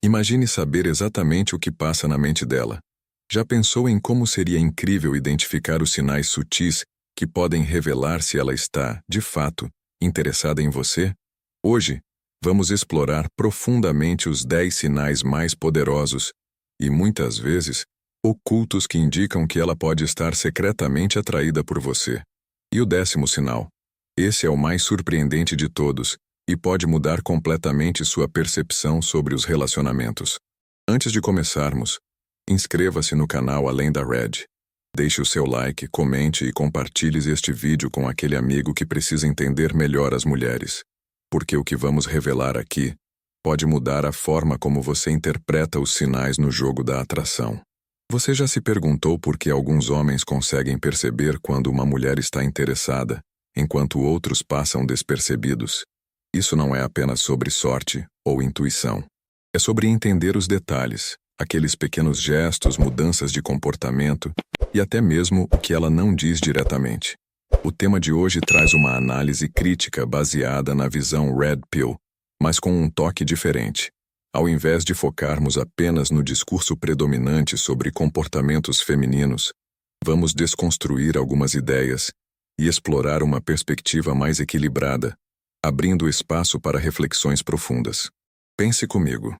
Imagine saber exatamente o que passa na mente dela. Já pensou em como seria incrível identificar os sinais sutis que podem revelar se ela está, de fato, interessada em você? Hoje, vamos explorar profundamente os 10 sinais mais poderosos e, muitas vezes, ocultos que indicam que ela pode estar secretamente atraída por você. E o 10º sinal. Esse é o mais surpreendente de todos e pode mudar completamente sua percepção sobre os relacionamentos. Antes de começarmos, inscreva-se no canal Além da Red. Deixe o seu like, comente e compartilhe este vídeo com aquele amigo que precisa entender melhor as mulheres. Porque o que vamos revelar aqui pode mudar a forma como você interpreta os sinais no jogo da atração. Você já se perguntou por que alguns homens conseguem perceber quando uma mulher está interessada, enquanto outros passam despercebidos? Isso não é apenas sobre sorte ou intuição. É sobre entender os detalhes, aqueles pequenos gestos, mudanças de comportamento e até mesmo o que ela não diz diretamente. O tema de hoje traz uma análise crítica baseada na visão Red Pill, mas com um toque diferente. Ao invés de focarmos apenas no discurso predominante sobre comportamentos femininos, vamos desconstruir algumas ideias e explorar uma perspectiva mais equilibrada, abrindo espaço para reflexões profundas. Pense comigo.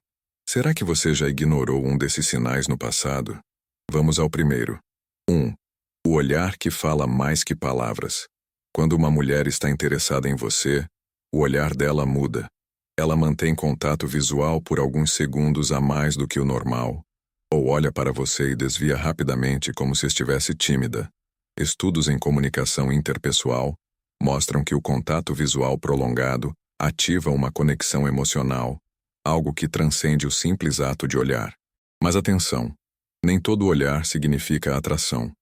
Será que você já ignorou um desses sinais no passado? Vamos ao primeiro. 1. O olhar que fala mais que palavras. Quando uma mulher está interessada em você, o olhar dela muda. Ela mantém contato visual por alguns segundos a mais do que o normal, ou olha para você e desvia rapidamente como se estivesse tímida. Estudos em comunicação interpessoal mostram que o contato visual prolongado ativa uma conexão emocional, algo que transcende o simples ato de olhar. Mas atenção, nem todo olhar significa atração.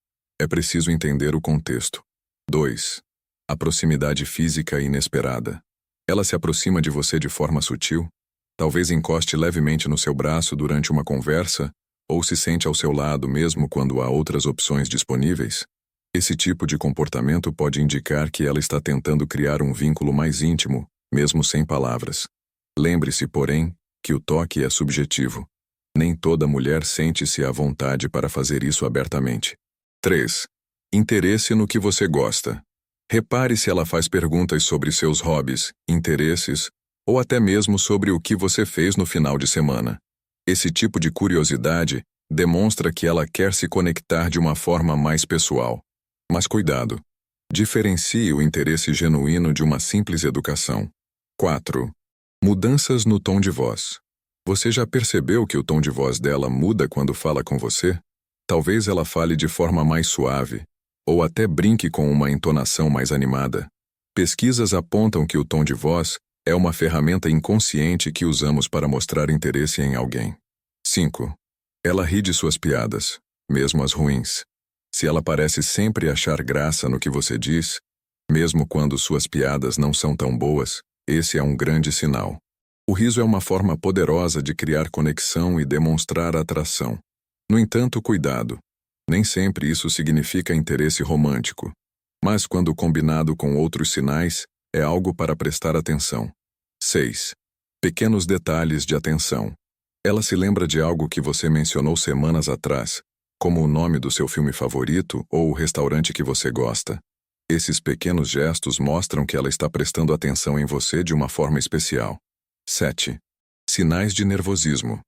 É preciso entender o contexto. 2. A proximidade física inesperada. Ela se aproxima de você de forma sutil? Talvez encoste levemente no seu braço durante uma conversa, ou se sente ao seu lado mesmo quando há outras opções disponíveis? Esse tipo de comportamento pode indicar que ela está tentando criar um vínculo mais íntimo, mesmo sem palavras. Lembre-se, porém, que o toque é subjetivo. Nem toda mulher sente-se à vontade para fazer isso abertamente. 3. Interesse no que você gosta. Repare se ela faz perguntas sobre seus hobbies, interesses, ou até mesmo sobre o que você fez no final de semana. Esse tipo de curiosidade demonstra que ela quer se conectar de uma forma mais pessoal. Mas cuidado. Diferencie o interesse genuíno de uma simples educação. 4. Mudanças no tom de voz. Você já percebeu que o tom de voz dela muda quando fala com você? Talvez ela fale de forma mais suave, ou até brinque com uma entonação mais animada. Pesquisas apontam que o tom de voz é uma ferramenta inconsciente que usamos para mostrar interesse em alguém. 5. Ela ri de suas piadas, mesmo as ruins. Se ela parece sempre achar graça no que você diz, mesmo quando suas piadas não são tão boas, esse é um grande sinal. O riso é uma forma poderosa de criar conexão e demonstrar atração. No entanto, cuidado. Nem sempre isso significa interesse romântico. Mas quando combinado com outros sinais, é algo para prestar atenção. 6. Pequenos detalhes de atenção. Ela se lembra de algo que você mencionou semanas atrás, como o nome do seu filme favorito ou o restaurante que você gosta. Esses pequenos gestos mostram que ela está prestando atenção em você de uma forma especial. 7. Sinais de nervosismo.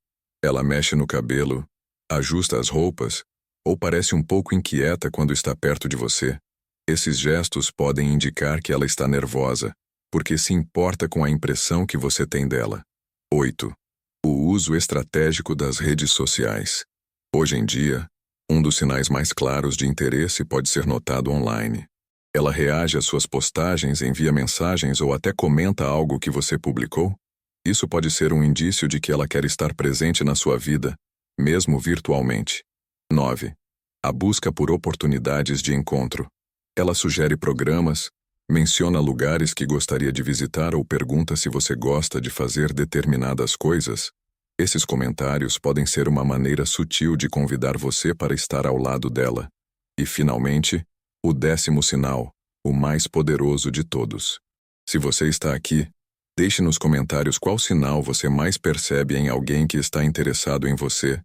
Ela mexe no cabelo, ajusta as roupas, ou parece um pouco inquieta quando está perto de você. Esses gestos podem indicar que ela está nervosa, porque se importa com a impressão que você tem dela. 8. O uso estratégico das redes sociais. Hoje em dia, um dos sinais mais claros de interesse pode ser notado online. Ela reage às suas postagens, envia mensagens ou até comenta algo que você publicou? Isso pode ser um indício de que ela quer estar presente na sua vida, mesmo virtualmente. 9. A busca por oportunidades de encontro. Ela sugere programas, menciona lugares que gostaria de visitar ou pergunta se você gosta de fazer determinadas coisas. Esses comentários podem ser uma maneira sutil de convidar você para estar ao lado dela. E, finalmente, o 10º sinal, o mais poderoso de todos. Se você está aqui, Deixe nos comentários qual sinal você mais percebe em alguém que está interessado em você.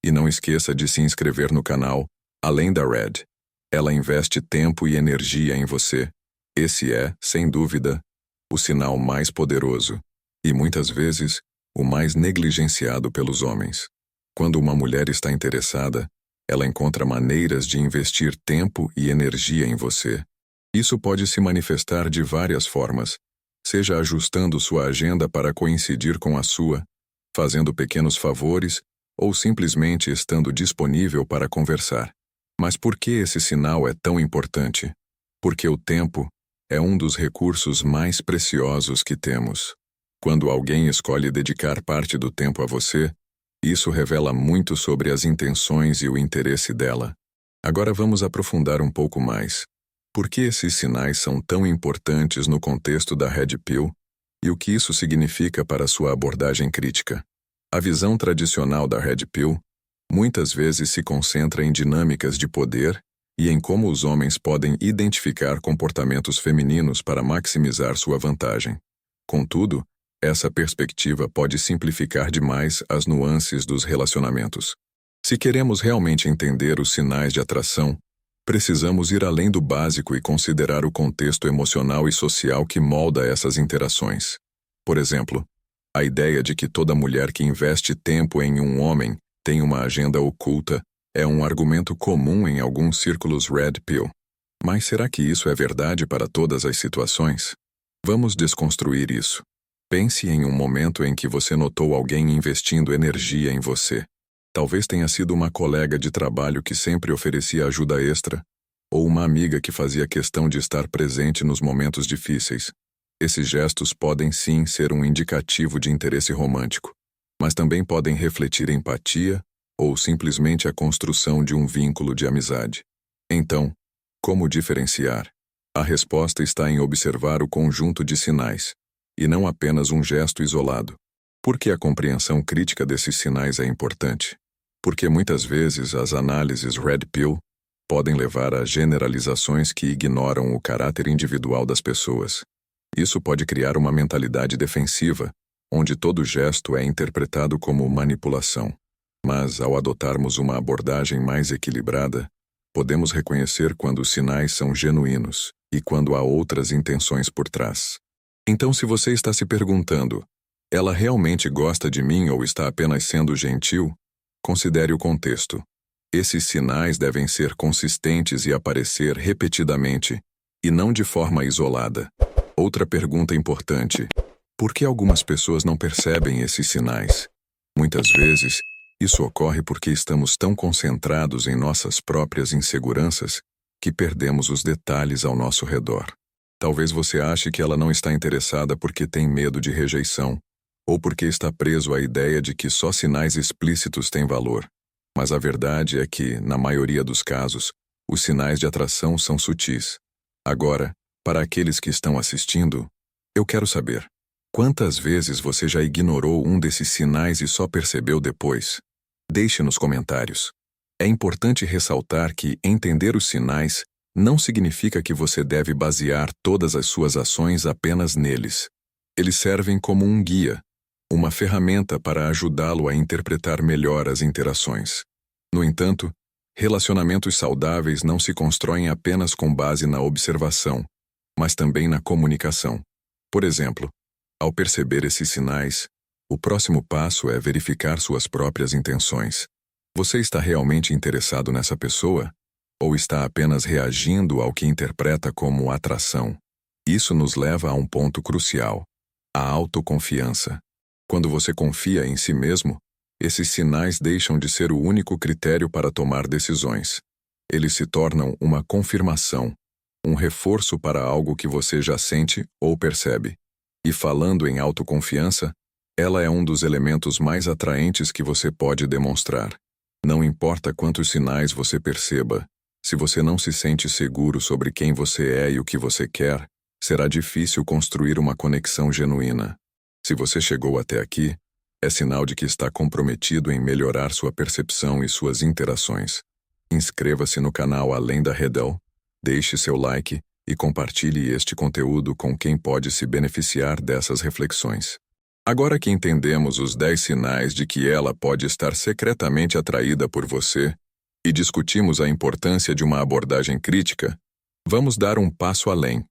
E não esqueça de se inscrever no canal, além da Red. Ela investe tempo e energia em você. Esse é, sem dúvida, o sinal mais poderoso. E muitas vezes, o mais negligenciado pelos homens. Quando uma mulher está interessada, ela encontra maneiras de investir tempo e energia em você. Isso pode se manifestar de várias formas, seja ajustando sua agenda para coincidir com a sua, fazendo pequenos favores ou simplesmente estando disponível para conversar. Mas por que esse sinal é tão importante? Porque o tempo é um dos recursos mais preciosos que temos. Quando alguém escolhe dedicar parte do tempo a você, isso revela muito sobre as intenções e o interesse dela. Agora vamos aprofundar um pouco mais. Por que esses sinais são tão importantes no contexto da Red Pill e o que isso significa para sua abordagem crítica? A visão tradicional da Red Pill muitas vezes se concentra em dinâmicas de poder e em como os homens podem identificar comportamentos femininos para maximizar sua vantagem. Contudo, essa perspectiva pode simplificar demais as nuances dos relacionamentos. Se queremos realmente entender os sinais de atração, precisamos ir além do básico e considerar o contexto emocional e social que molda essas interações. Por exemplo, a ideia de que toda mulher que investe tempo em um homem tem uma agenda oculta é um argumento comum em alguns círculos Red Pill. Mas será que isso é verdade para todas as situações? Vamos desconstruir isso. Pense em um momento em que você notou alguém investindo energia em você. Talvez tenha sido uma colega de trabalho que sempre oferecia ajuda extra, ou uma amiga que fazia questão de estar presente nos momentos difíceis. Esses gestos podem sim ser um indicativo de interesse romântico, mas também podem refletir empatia ou simplesmente a construção de um vínculo de amizade. Então, como diferenciar? A resposta está em observar o conjunto de sinais, e não apenas um gesto isolado. Por que a compreensão crítica desses sinais é importante? Porque muitas vezes as análises Red Pill podem levar a generalizações que ignoram o caráter individual das pessoas. Isso pode criar uma mentalidade defensiva, onde todo gesto é interpretado como manipulação. Mas, ao adotarmos uma abordagem mais equilibrada, podemos reconhecer quando os sinais são genuínos e quando há outras intenções por trás. Então, se você está se perguntando, ela realmente gosta de mim ou está apenas sendo gentil? Considere o contexto. Esses sinais devem ser consistentes e aparecer repetidamente, e não de forma isolada. Outra pergunta importante: por que algumas pessoas não percebem esses sinais? Muitas vezes, isso ocorre porque estamos tão concentrados em nossas próprias inseguranças que perdemos os detalhes ao nosso redor. Talvez você ache que ela não está interessada porque tem medo de rejeição, ou porque está preso à ideia de que só sinais explícitos têm valor. Mas a verdade é que, na maioria dos casos, os sinais de atração são sutis. Agora, para aqueles que estão assistindo, eu quero saber: quantas vezes você já ignorou um desses sinais e só percebeu depois? Deixe nos comentários. É importante ressaltar que entender os sinais não significa que você deve basear todas as suas ações apenas neles. Eles servem como um guia, uma ferramenta para ajudá-lo a interpretar melhor as interações. No entanto, relacionamentos saudáveis não se constroem apenas com base na observação, mas também na comunicação. Por exemplo, ao perceber esses sinais, o próximo passo é verificar suas próprias intenções. Você está realmente interessado nessa pessoa? Ou está apenas reagindo ao que interpreta como atração? Isso nos leva a um ponto crucial: a autoconfiança. Quando você confia em si mesmo, esses sinais deixam de ser o único critério para tomar decisões. Eles se tornam uma confirmação, um reforço para algo que você já sente ou percebe. E falando em autoconfiança, ela é um dos elementos mais atraentes que você pode demonstrar. Não importa quantos sinais você perceba, se você não se sente seguro sobre quem você é e o que você quer, será difícil construir uma conexão genuína. Se você chegou até aqui, é sinal de que está comprometido em melhorar sua percepção e suas interações. Inscreva-se no canal Além da Redel, deixe seu like e compartilhe este conteúdo com quem pode se beneficiar dessas reflexões. Agora que entendemos os 10 sinais de que ela pode estar secretamente atraída por você e discutimos a importância de uma abordagem crítica, vamos dar um passo além.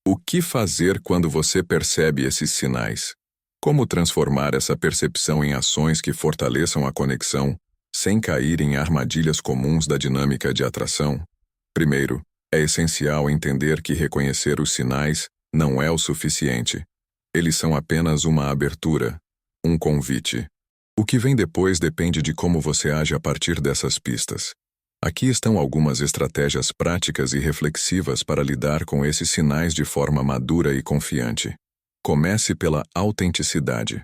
O que fazer quando você percebe esses sinais? Como transformar essa percepção em ações que fortaleçam a conexão, sem cair em armadilhas comuns da dinâmica de atração? Primeiro, é essencial entender que reconhecer os sinais não é o suficiente. Eles são apenas uma abertura, um convite. O que vem depois depende de como você age a partir dessas pistas. Aqui estão algumas estratégias práticas e reflexivas para lidar com esses sinais de forma madura e confiante. Comece pela autenticidade.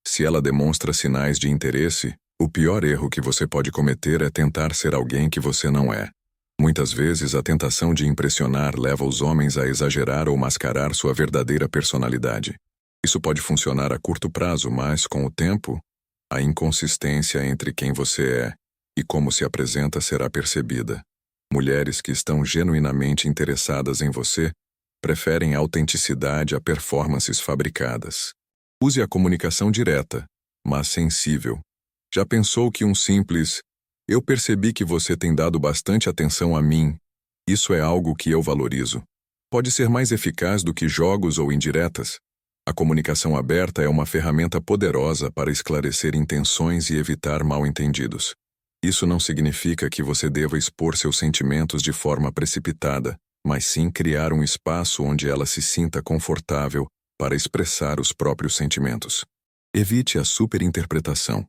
Se ela demonstra sinais de interesse, o pior erro que você pode cometer é tentar ser alguém que você não é. Muitas vezes a tentação de impressionar leva os homens a exagerar ou mascarar sua verdadeira personalidade. Isso pode funcionar a curto prazo, mas, com o tempo, a inconsistência entre quem você é e como se apresenta será percebida. Mulheres que estão genuinamente interessadas em você preferem autenticidade a performances fabricadas. Use a comunicação direta, mas sensível. Já pensou que um simples "Eu percebi que você tem dado bastante atenção a mim. Isso é algo que eu valorizo" pode ser mais eficaz do que jogos ou indiretas? A comunicação aberta é uma ferramenta poderosa para esclarecer intenções e evitar mal-entendidos. Isso não significa que você deva expor seus sentimentos de forma precipitada, mas sim criar um espaço onde ela se sinta confortável para expressar os próprios sentimentos. Evite a superinterpretação.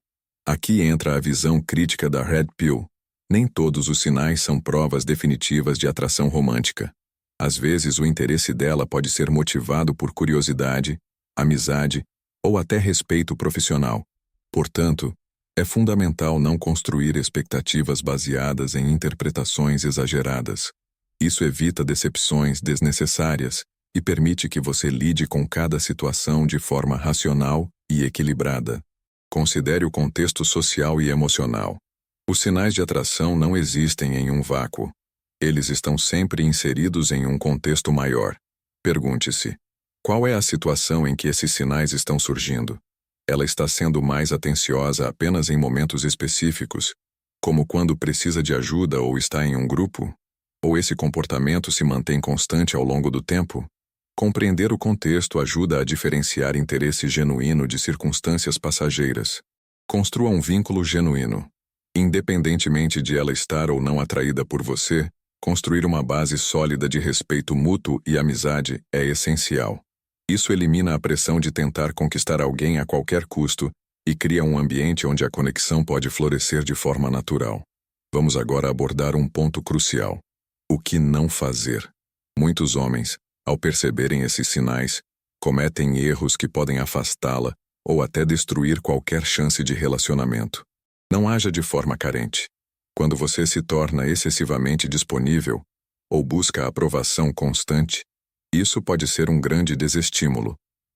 Aqui entra a visão crítica da Red Pill. Nem todos os sinais são provas definitivas de atração romântica. Às vezes, o interesse dela pode ser motivado por curiosidade, amizade ou até respeito profissional. Portanto, é fundamental não construir expectativas baseadas em interpretações exageradas. Isso evita decepções desnecessárias e permite que você lide com cada situação de forma racional e equilibrada. Considere o contexto social e emocional. Os sinais de atração não existem em um vácuo. Eles estão sempre inseridos em um contexto maior. Pergunte-se: qual é a situação em que esses sinais estão surgindo? Ela está sendo mais atenciosa apenas em momentos específicos, como quando precisa de ajuda ou está em um grupo? Ou esse comportamento se mantém constante ao longo do tempo? Compreender o contexto ajuda a diferenciar interesse genuíno de circunstâncias passageiras. Construa um vínculo genuíno. Independentemente de ela estar ou não atraída por você, construir uma base sólida de respeito mútuo e amizade é essencial. Isso elimina a pressão de tentar conquistar alguém a qualquer custo e cria um ambiente onde a conexão pode florescer de forma natural. Vamos agora abordar um ponto crucial: o que não fazer. Muitos homens, ao perceberem esses sinais, cometem erros que podem afastá-la ou até destruir qualquer chance de relacionamento. Não haja de forma carente. Quando você se torna excessivamente disponível ou busca aprovação constante, isso pode ser um grande desestímulo.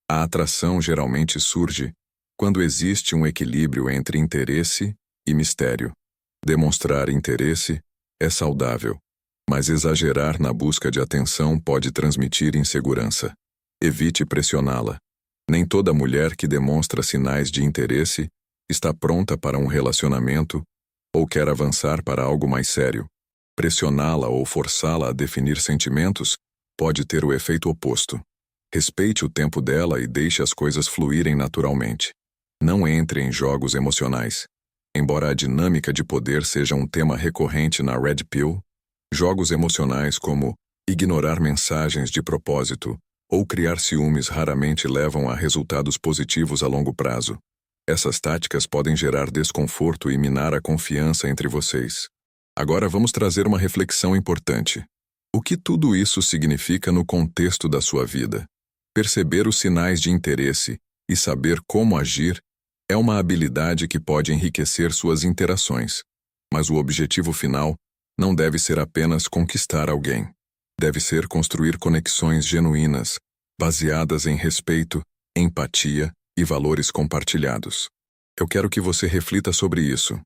A atração geralmente surge quando existe um equilíbrio entre interesse e mistério. Demonstrar interesse é saudável, mas exagerar na busca de atenção pode transmitir insegurança. Evite pressioná-la. Nem toda mulher que demonstra sinais de interesse está pronta para um relacionamento ou quer avançar para algo mais sério. Pressioná-la ou forçá-la a definir sentimentos pode ter o efeito oposto. Respeite o tempo dela e deixe as coisas fluírem naturalmente. Não entre em jogos emocionais. Embora a dinâmica de poder seja um tema recorrente na Red Pill, jogos emocionais como ignorar mensagens de propósito ou criar ciúmes raramente levam a resultados positivos a longo prazo. Essas táticas podem gerar desconforto e minar a confiança entre vocês. Agora vamos trazer uma reflexão importante. O que tudo isso significa no contexto da sua vida? Perceber os sinais de interesse e saber como agir é uma habilidade que pode enriquecer suas interações. Mas o objetivo final não deve ser apenas conquistar alguém. Deve ser construir conexões genuínas, baseadas em respeito, empatia e valores compartilhados. Eu quero que você reflita sobre isso.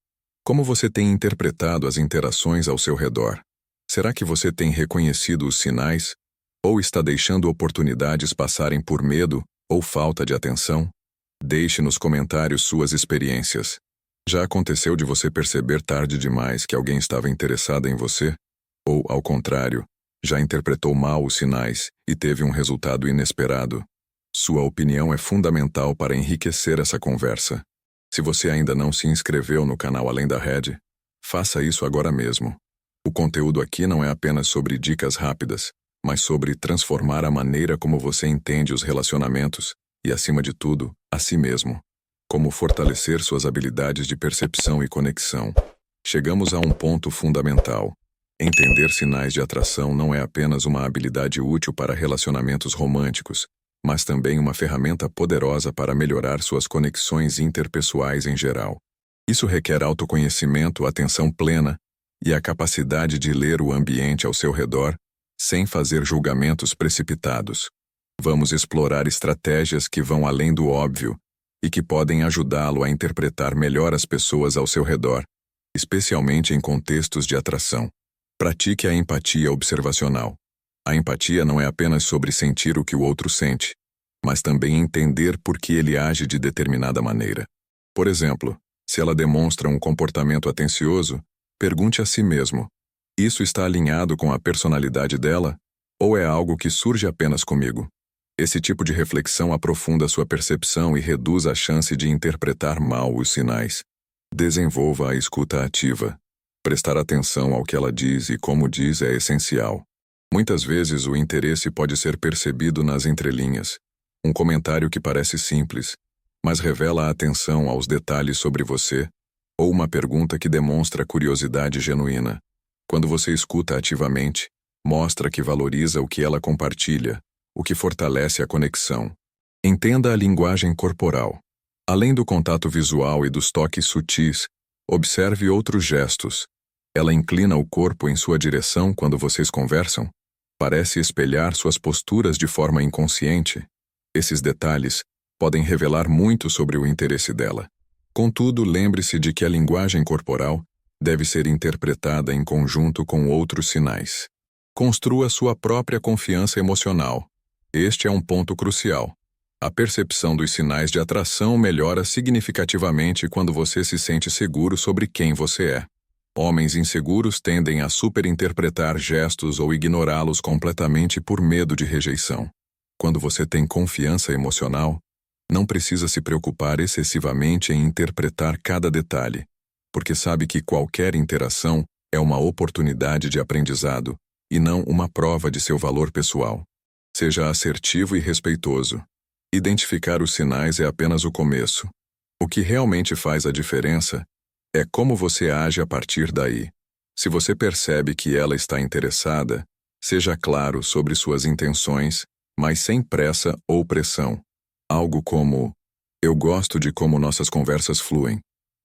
Como você tem interpretado as interações ao seu redor? Será que você tem reconhecido os sinais? Ou está deixando oportunidades passarem por medo ou falta de atenção? Deixe nos comentários suas experiências. Já aconteceu de você perceber tarde demais que alguém estava interessado em você? Ou, ao contrário, já interpretou mal os sinais e teve um resultado inesperado? Sua opinião é fundamental para enriquecer essa conversa. Se você ainda não se inscreveu no canal Além da Rede, faça isso agora mesmo. O conteúdo aqui não é apenas sobre dicas rápidas, mas sobre transformar a maneira como você entende os relacionamentos e, acima de tudo, a si mesmo. Como fortalecer suas habilidades de percepção e conexão. Chegamos a um ponto fundamental. Entender sinais de atração não é apenas uma habilidade útil para relacionamentos românticos, mas também uma ferramenta poderosa para melhorar suas conexões interpessoais em geral. Isso requer autoconhecimento, atenção plena e a capacidade de ler o ambiente ao seu redor sem fazer julgamentos precipitados. Vamos explorar estratégias que vão além do óbvio e que podem ajudá-lo a interpretar melhor as pessoas ao seu redor, especialmente em contextos de atração. Pratique a empatia observacional. A empatia não é apenas sobre sentir o que o outro sente, mas também entender por que ele age de determinada maneira. Por exemplo, se ela demonstra um comportamento atencioso, pergunte a si mesmo: isso está alinhado com a personalidade dela? Ou é algo que surge apenas comigo? Esse tipo de reflexão aprofunda sua percepção e reduz a chance de interpretar mal os sinais. Desenvolva a escuta ativa. Prestar atenção ao que ela diz e como diz é essencial. Muitas vezes o interesse pode ser percebido nas entrelinhas. Um comentário que parece simples, mas revela atenção aos detalhes sobre você, ou uma pergunta que demonstra curiosidade genuína. Quando você escuta ativamente, mostra que valoriza o que ela compartilha, o que fortalece a conexão. Entenda a linguagem corporal. Além do contato visual e dos toques sutis, observe outros gestos. Ela inclina o corpo em sua direção quando vocês conversam? Parece espelhar suas posturas de forma inconsciente? Esses detalhes podem revelar muito sobre o interesse dela. Contudo, lembre-se de que a linguagem corporal deve ser interpretada em conjunto com outros sinais. Construa sua própria confiança emocional. Este é um ponto crucial. A percepção dos sinais de atração melhora significativamente quando você se sente seguro sobre quem você é. Homens inseguros tendem a superinterpretar gestos ou ignorá-los completamente por medo de rejeição. Quando você tem confiança emocional, não precisa se preocupar excessivamente em interpretar cada detalhe, porque sabe que qualquer interação é uma oportunidade de aprendizado e não uma prova de seu valor pessoal. Seja assertivo e respeitoso. Identificar os sinais é apenas o começo. O que realmente faz a diferença é como você age a partir daí. Se você percebe que ela está interessada, seja claro sobre suas intenções, mas sem pressa ou pressão. Algo como: eu gosto de como nossas conversas fluem.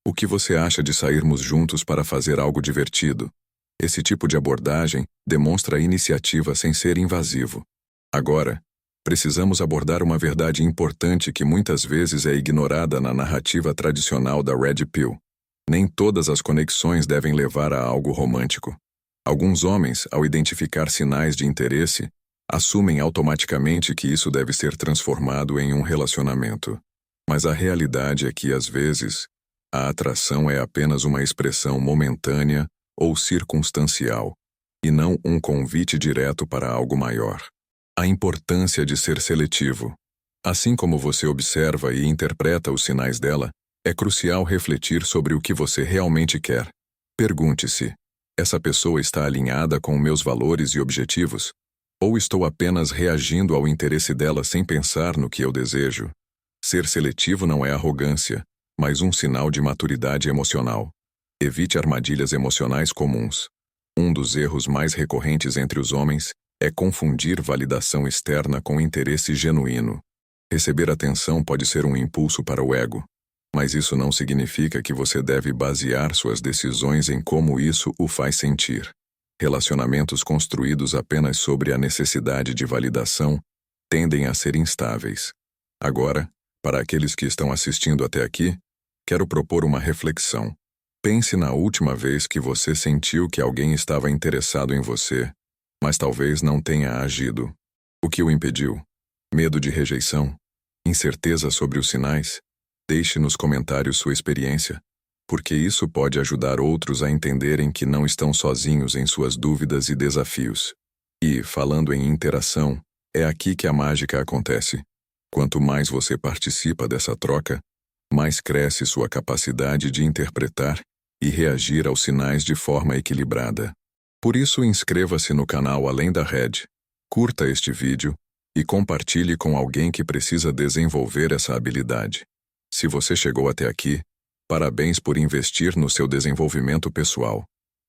O que você acha de sairmos juntos para fazer algo divertido? Esse tipo de abordagem demonstra iniciativa sem ser invasivo. Agora, precisamos abordar uma verdade importante que muitas vezes é ignorada na narrativa tradicional da Red Pill. Nem todas as conexões devem levar a algo romântico. Alguns homens, ao identificar sinais de interesse, assumem automaticamente que isso deve ser transformado em um relacionamento. Mas a realidade é que, às vezes, a atração é apenas uma expressão momentânea ou circunstancial, e não um convite direto para algo maior. A importância de ser seletivo. Assim como você observa e interpreta os sinais dela, é crucial refletir sobre o que você realmente quer. Pergunte-se: essa pessoa está alinhada com meus valores e objetivos? Ou estou apenas reagindo ao interesse dela sem pensar no que eu desejo? Ser seletivo não é arrogância, mas um sinal de maturidade emocional. Evite armadilhas emocionais comuns. Um dos erros mais recorrentes entre os homens é confundir validação externa com interesse genuíno. Receber atenção pode ser um impulso para o ego, mas isso não significa que você deve basear suas decisões em como isso o faz sentir. Relacionamentos construídos apenas sobre a necessidade de validação tendem a ser instáveis. Agora, para aqueles que estão assistindo até aqui, quero propor uma reflexão. Pense na última vez que você sentiu que alguém estava interessado em você, mas talvez não tenha agido. O que o impediu? Medo de rejeição? Incerteza sobre os sinais? Deixe nos comentários sua experiência, porque isso pode ajudar outros a entenderem que não estão sozinhos em suas dúvidas e desafios. E, falando em interação, é aqui que a mágica acontece. Quanto mais você participa dessa troca, mais cresce sua capacidade de interpretar e reagir aos sinais de forma equilibrada. Por isso, inscreva-se no canal Além da Rede, curta este vídeo e compartilhe com alguém que precisa desenvolver essa habilidade. Se você chegou até aqui, parabéns por investir no seu desenvolvimento pessoal.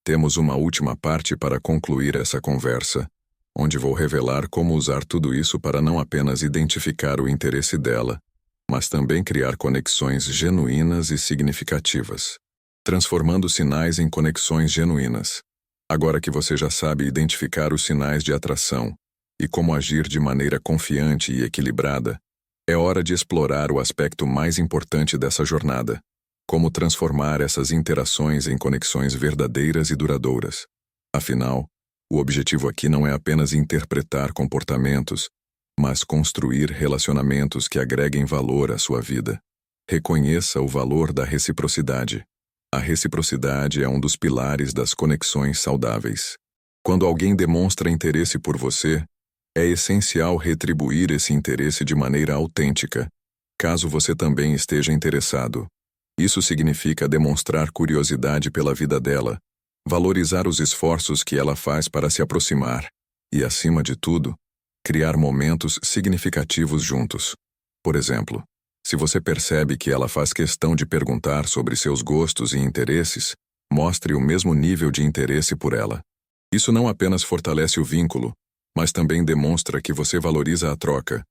Temos uma última parte para concluir essa conversa, onde vou revelar como usar tudo isso para não apenas identificar o interesse dela, mas também criar conexões genuínas e significativas, transformando sinais em conexões genuínas. Agora que você já sabe identificar os sinais de atração e como agir de maneira confiante e equilibrada, é hora de explorar o aspecto mais importante dessa jornada: como transformar essas interações em conexões verdadeiras e duradouras. Afinal, o objetivo aqui não é apenas interpretar comportamentos, mas construir relacionamentos que agreguem valor à sua vida. Reconheça o valor da reciprocidade. A reciprocidade é um dos pilares das conexões saudáveis. Quando alguém demonstra interesse por você, é essencial retribuir esse interesse de maneira autêntica, caso você também esteja interessado. Isso significa demonstrar curiosidade pela vida dela, valorizar os esforços que ela faz para se aproximar e, acima de tudo, criar momentos significativos juntos. Por exemplo, se você percebe que ela faz questão de perguntar sobre seus gostos e interesses, mostre o mesmo nível de interesse por ela. Isso não apenas fortalece o vínculo, mas também demonstra que você valoriza a troca,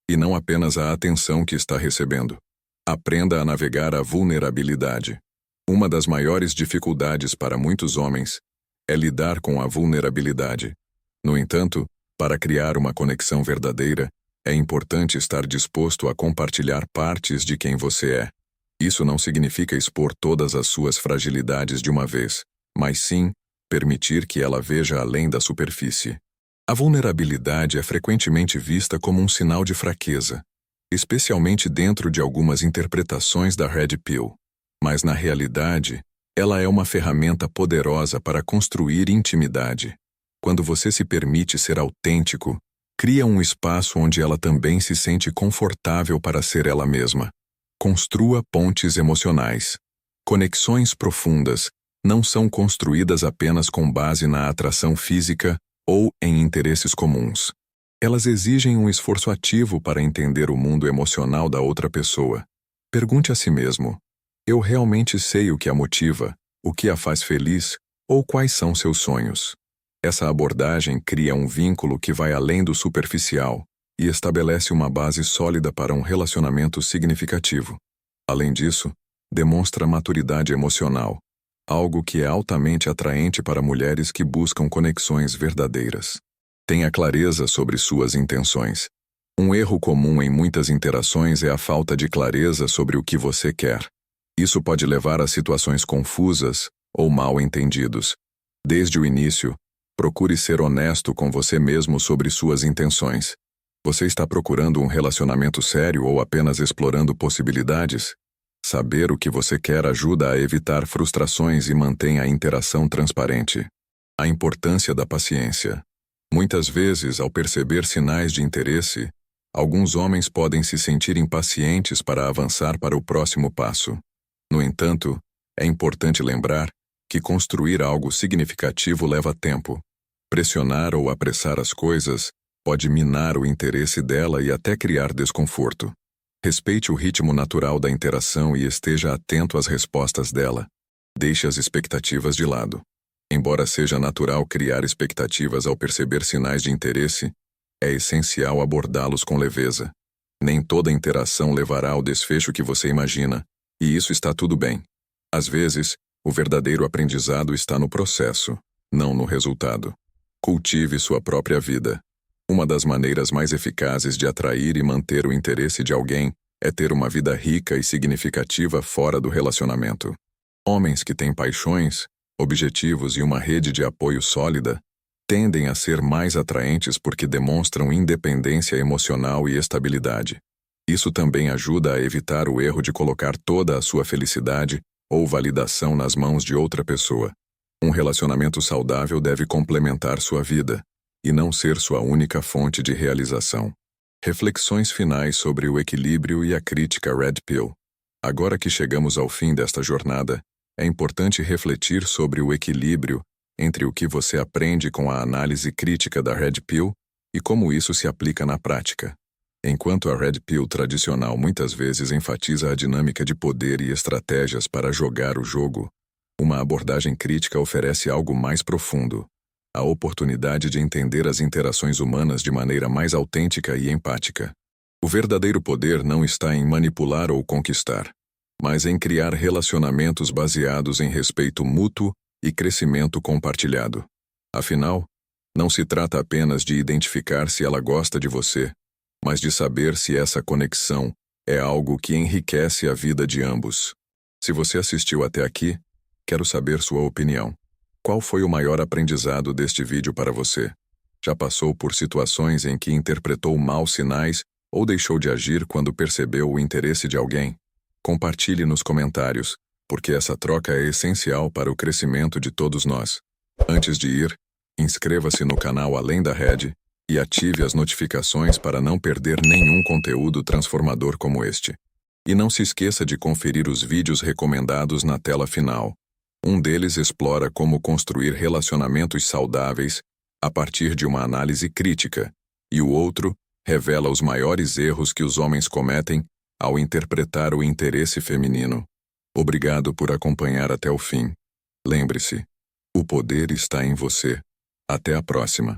e não apenas a atenção que está recebendo. Aprenda a navegar a vulnerabilidade. Uma das maiores dificuldades para muitos homens é lidar com a vulnerabilidade. No entanto, para criar uma conexão verdadeira, é importante estar disposto a compartilhar partes de quem você é. Isso não significa expor todas as suas fragilidades de uma vez, mas sim permitir que ela veja além da superfície. A vulnerabilidade é frequentemente vista como um sinal de fraqueza, especialmente dentro de algumas interpretações da Red Pill. Mas, na realidade, ela é uma ferramenta poderosa para construir intimidade. Quando você se permite ser autêntico, cria um espaço onde ela também se sente confortável para ser ela mesma. Construa pontes emocionais. Conexões profundas não são construídas apenas com base na atração física ou em interesses comuns. Elas exigem um esforço ativo para entender o mundo emocional da outra pessoa. Pergunte a si mesmo: eu realmente sei o que a motiva, o que a faz feliz, ou quais são seus sonhos? Essa abordagem cria um vínculo que vai além do superficial e estabelece uma base sólida para um relacionamento significativo. Além disso, demonstra maturidade emocional, algo que é altamente atraente para mulheres que buscam conexões verdadeiras. Tenha clareza sobre suas intenções. Um erro comum em muitas interações é a falta de clareza sobre o que você quer. Isso pode levar a situações confusas ou mal-entendidos. Desde o início, procure ser honesto com você mesmo sobre suas intenções. Você está procurando um relacionamento sério ou apenas explorando possibilidades? Saber o que você quer ajuda a evitar frustrações e mantém a interação transparente. A importância da paciência. Muitas vezes, ao perceber sinais de interesse, alguns homens podem se sentir impacientes para avançar para o próximo passo. No entanto, é importante lembrar que construir algo significativo leva tempo. Pressionar ou apressar as coisas pode minar o interesse dela e até criar desconforto. Respeite o ritmo natural da interação e esteja atento às respostas dela. Deixe as expectativas de lado. Embora seja natural criar expectativas ao perceber sinais de interesse, é essencial abordá-los com leveza. Nem toda interação levará ao desfecho que você imagina, e isso está tudo bem. Às vezes, o verdadeiro aprendizado está no processo, não no resultado. Cultive sua própria vida. Uma das maneiras mais eficazes de atrair e manter o interesse de alguém é ter uma vida rica e significativa fora do relacionamento. Homens que têm paixões, objetivos e uma rede de apoio sólida tendem a ser mais atraentes porque demonstram independência emocional e estabilidade. Isso também ajuda a evitar o erro de colocar toda a sua felicidade ou validação nas mãos de outra pessoa. Um relacionamento saudável deve complementar sua vida, e não ser sua única fonte de realização. Reflexões finais sobre o equilíbrio e a crítica Red Pill. Agora que chegamos ao fim desta jornada, é importante refletir sobre o equilíbrio entre o que você aprende com a análise crítica da Red Pill e como isso se aplica na prática. Enquanto a Red Pill tradicional muitas vezes enfatiza a dinâmica de poder e estratégias para jogar o jogo, uma abordagem crítica oferece algo mais profundo: a oportunidade de entender as interações humanas de maneira mais autêntica e empática. O verdadeiro poder não está em manipular ou conquistar, mas em criar relacionamentos baseados em respeito mútuo e crescimento compartilhado. Afinal, não se trata apenas de identificar se ela gosta de você, mas de saber se essa conexão é algo que enriquece a vida de ambos. Se você assistiu até aqui, quero saber sua opinião. Qual foi o maior aprendizado deste vídeo para você? Já passou por situações em que interpretou mal sinais ou deixou de agir quando percebeu o interesse de alguém? Compartilhe nos comentários, porque essa troca é essencial para o crescimento de todos nós. Antes de ir, inscreva-se no canal Além da Red e ative as notificações para não perder nenhum conteúdo transformador como este. E não se esqueça de conferir os vídeos recomendados na tela final. Um deles explora como construir relacionamentos saudáveis a partir de uma análise crítica, e o outro revela os maiores erros que os homens cometem ao interpretar o interesse feminino. Obrigado por acompanhar até o fim. Lembre-se, o poder está em você. Até a próxima.